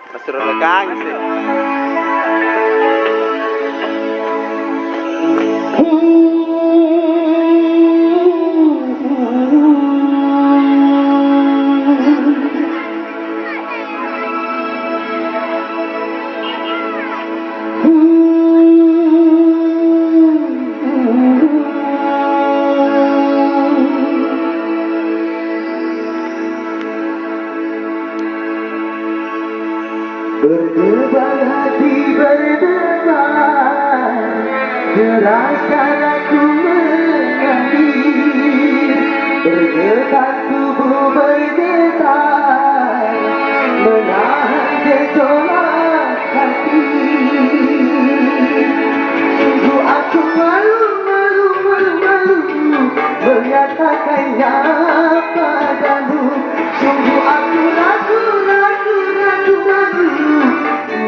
Masih relegang sih. Berdebar hati berdebar, terasa aku mengalir. Bergetar tubuh bergetar, menahan gejolak hati. Sungguh aku malu menyatakannya padamu. Sungguh aku ragu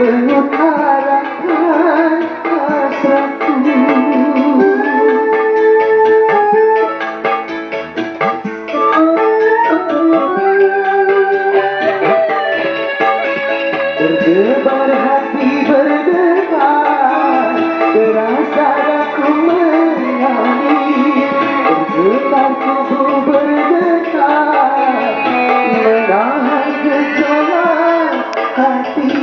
mengutarakan hasratku. Berdebar hati berdebar, terasa aku menangis. Bergetar tubuh bergetar, menahan gejolak hati.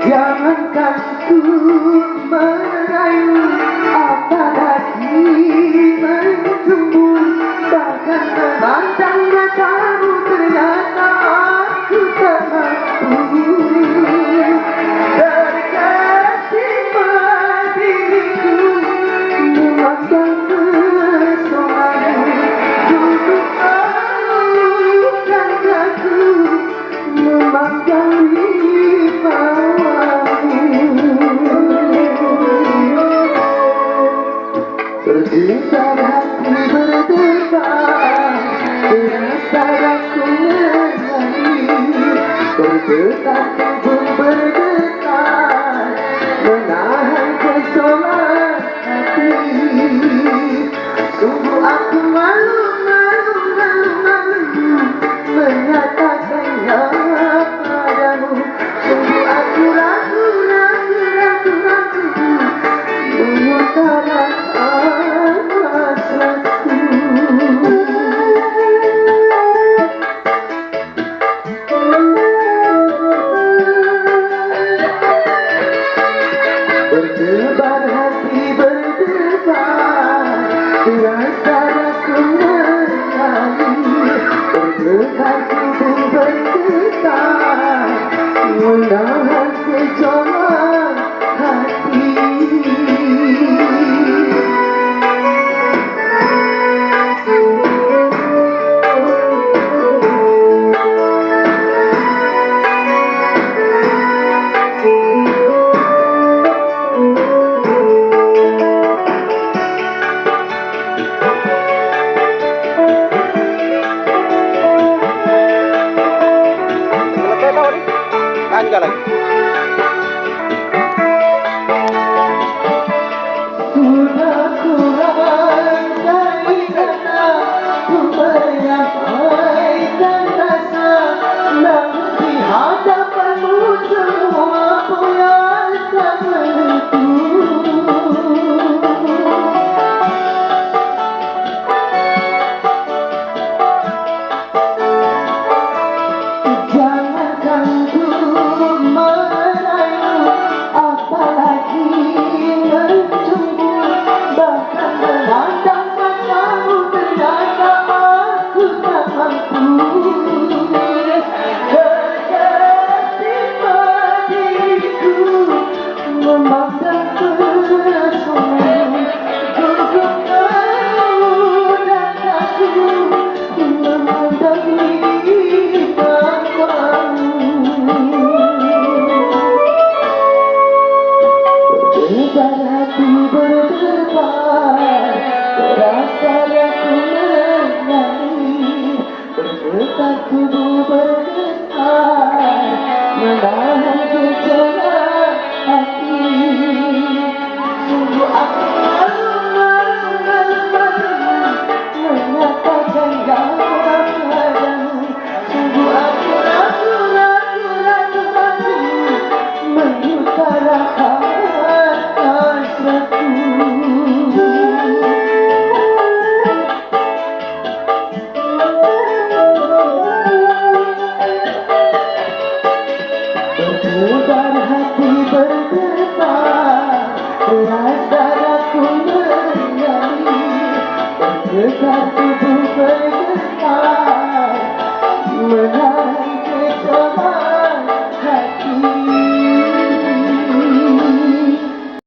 Jangankan ku merayu, apalagi menjemput. Bahkan memandang matamu ternyata aku tak mampu. Terkesima diriku memandang pesonamu. Duduk alukan aku memandang berdebar hati berdebar, terasa aku menangis. Bergetar tubuh bergetar, menahan gejolak hati. Sungguh aku malu menyatakannya padamu. Sungguh aku ragu mengutarakan hasratku. Berdebar hati berdebar, terasa aku menangis. Bergetar tubuh bergetar, menahan gejolak hati. Juga lagi. Sudah kurang dari kata, ku menyampaikan rasa. Namun di hadapanmu semua boyan tak menentu. Apalagi menjemput, bahkan Belajar aku menyanyi, bergetar tubuh bergetar.